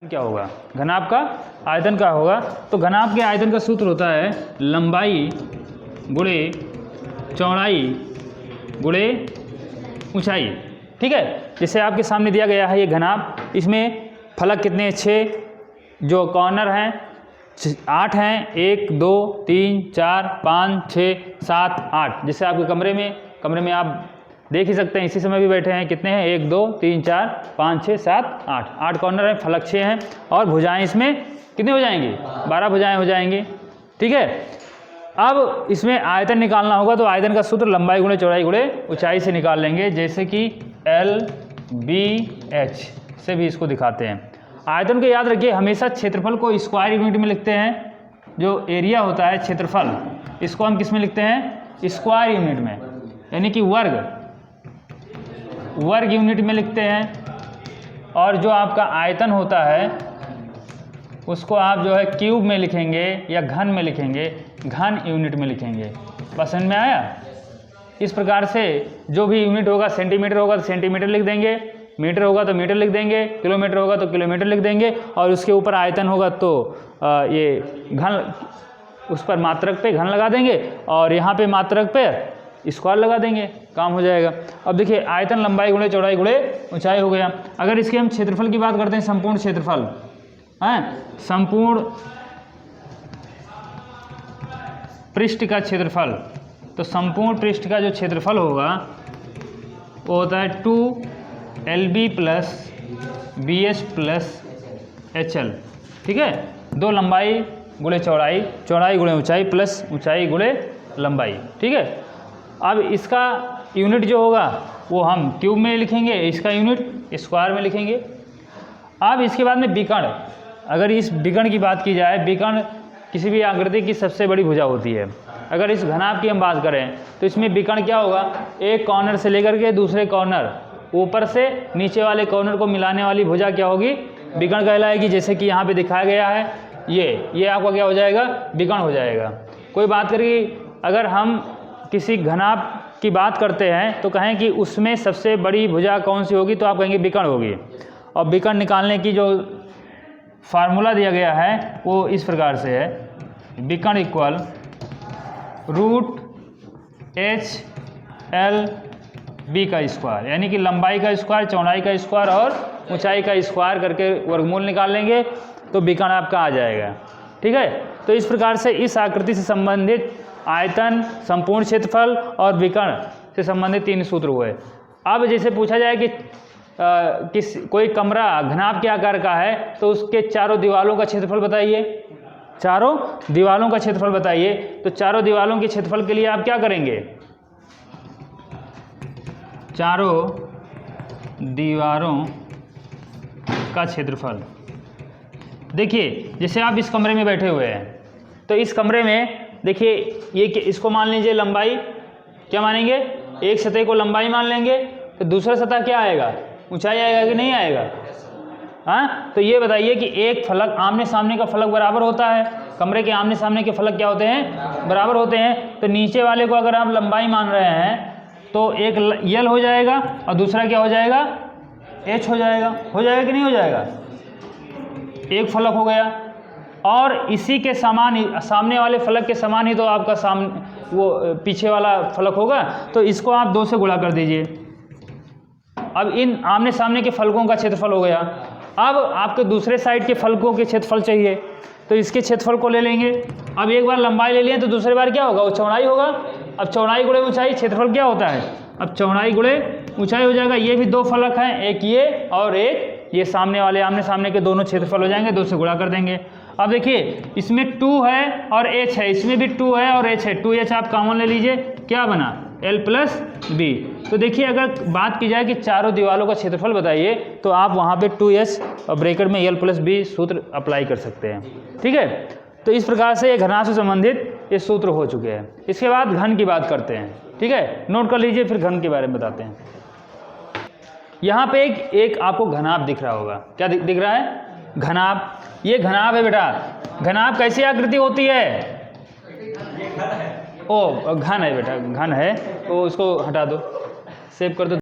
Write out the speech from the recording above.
क्या होगा, घनाभ का आयतन क्या होगा। तो घनाभ के आयतन का सूत्र होता है लंबाई गुणे चौड़ाई गुणे ऊंचाई। ठीक है, जैसे आपके सामने दिया गया है ये घनाभ, इसमें फलक कितने 6, जो कॉर्नर हैं 8 हैं, 1 2 3 4 5 6 7 8। जैसे आपके कमरे में आप देख ही सकते हैं, इसी समय भी बैठे हैं, कितने हैं 1 2 3 4 5 6 7 8, 8 कॉर्नर हैं, फलक 6 हैं और भुजाएं इसमें कितनी हो जाएंगी 12 भुजाएं हो जाएंगी। ठीक है, अब इसमें आयतन निकालना होगा तो आयतन का सूत्र लंबाई गुणे चौड़ाई गुणे ऊंचाई से निकाल लेंगे, जैसे कि LBH से भी इसको दिखाते हैं। आयतन को याद रखिए, हमेशा क्षेत्रफल को स्क्वायर यूनिट में लिखते हैं। जो एरिया होता है क्षेत्रफल, इसको हम किस में लिखते हैं स्क्वायर यूनिट में, यानी कि वर्ग यूनिट में लिखते हैं। और जो आपका आयतन होता है उसको आप जो है क्यूब में लिखेंगे या घन में लिखेंगे, घन यूनिट में लिखेंगे। पसंद में आया। इस प्रकार से जो भी यूनिट होगा, सेंटीमीटर होगा तो सेंटीमीटर लिख देंगे, मीटर होगा तो मीटर लिख देंगे, किलोमीटर होगा तो किलोमीटर लिख देंगे, और उसके ऊपर आयतन होगा तो ये घन, उस पर मात्रक पे घन लगा देंगे और यहाँ पे मात्रक पे स्क्वायर लगा देंगे, काम हो जाएगा। अब देखिए आयतन लंबाई गुणे चौड़ाई गुणे ऊंचाई हो गया। अगर इसके हम क्षेत्रफल की बात करते हैं, संपूर्ण क्षेत्रफल है, संपूर्ण पृष्ठ का क्षेत्रफल, तो संपूर्ण पृष्ठ का जो क्षेत्रफल होगा वो होता है 2LB plus BH plus HL। ठीक है, 2 लंबाई गुणे चौड़ाई, चौड़ाई गुणे ऊंचाई प्लस ऊंचाई गुणे लंबाई। ठीक है, अब इसका यूनिट जो होगा वो हम क्यूब में लिखेंगे, इसका यूनिट स्क्वायर में लिखेंगे। अब इसके बाद में विकर्ण, अगर इस विकर्ण की बात की जाए, विकर्ण किसी भी आकृति की सबसे बड़ी भुजा होती है। अगर इस घनाभ की हम बात करें तो इसमें विकर्ण क्या होगा, एक कॉर्नर से लेकर के दूसरे कॉर्नर, ऊपर से नीचे वाले कॉर्नर को मिलाने वाली भुजा क्या होगी, विकर्ण कहलाएगी। जैसे कि यहाँ पे दिखाया गया है, ये आपका क्या हो जाएगा, विकर्ण हो जाएगा। कोई बात करिए, अगर हम किसी घनाभ की बात करते हैं तो कहें कि उसमें सबसे बड़ी भुजा कौन सी होगी, तो आप कहेंगे विकर्ण होगी। और विकर्ण निकालने की जो फार्मूला दिया गया है वो इस प्रकार से है, विकर्ण इक्वल √HLB का स्क्वायर, यानी कि लंबाई का स्क्वायर, चौड़ाई का स्क्वायर और ऊंचाई का स्क्वायर करके वर्गमूल निकाल लेंगे तो विकर्ण आपका आ जाएगा। ठीक है, तो इस प्रकार से इस आकृति से संबंधित आयतन, संपूर्ण क्षेत्रफल और विकर्ण से संबंधित 3 सूत्र हुए। अब जैसे पूछा जाए कि कोई कमरा घनाभ के आकार का है तो उसके चारों दीवालों का क्षेत्रफल बताइए, चारों दीवालों का क्षेत्रफल बताइए। तो चारों दीवालों के क्षेत्रफल के लिए आप क्या करेंगे, चारों दीवारों का क्षेत्रफल। देखिए जैसे आप इस कमरे में बैठे हुए हैं, तो इस कमरे में देखिए ये इसको मान लीजिए लंबाई, क्या मानेंगे, एक सतह को लंबाई मान लेंगे, तो दूसरा सतह क्या आएगा, ऊंचाई आएगा कि नहीं आएगा। हाँ, तो ये बताइए कि एक फलक, आमने सामने का फलक बराबर होता है, कमरे के आमने सामने के फलक क्या होते हैं, बराबर होते हैं। तो नीचे वाले को अगर आप लंबाई मान रहे हैं तो एक L हो जाएगा और दूसरा क्या हो जाएगा, H हो जाएगा कि नहीं हो जाएगा, एक फलक हो गया। और इसी के समान ही, सामने वाले फलक के समान ही तो आपका सामने वो पीछे वाला फलक होगा, तो इसको आप 2 से गुणा कर दीजिए। अब इन आमने सामने के फलकों का क्षेत्रफल हो गया। अब आपके दूसरे साइड के फलकों के क्षेत्रफल चाहिए, तो इसके क्षेत्रफल को ले लेंगे। अब एक बार लंबाई ले लिए तो दूसरी बार क्या होगा, वो चौड़ाई होगा। अब चौड़ाई गुणे ऊंचाई, क्षेत्रफल क्या होता है, अब चौड़ाई गुणे ऊंचाई हो जाएगा। ये भी 2 फलक हैं, एक ये और एक ये, सामने वाले आमने सामने के दोनों क्षेत्रफल हो जाएंगे, 2 से गुणा कर देंगे। अब देखिए इसमें 2 है और H है, इसमें भी 2 है और H है, 2H आप कॉमन ले लीजिए, क्या बना L प्लस B। तो देखिए अगर बात की जाए कि चारों दीवालों का क्षेत्रफल बताइए, तो आप वहाँ पे 2H और ब्रैकेट में L प्लस B सूत्र अप्लाई कर सकते हैं। ठीक है, तो इस प्रकार से ये घनाभ से संबंधित ये सूत्र हो चुके हैं। इसके बाद घन की बात करते हैं। ठीक है, नोट कर लीजिए, फिर घन के बारे में बताते हैं। यहाँ पे एक आपको घनाभ दिख रहा होगा, क्या दिख रहा है, घनाभ। ये घनाभ है बेटा। घनाभ कैसी आकृति होती है, ओ घन है बेटा, घन है, तो उसको हटा दो, सेव कर दो।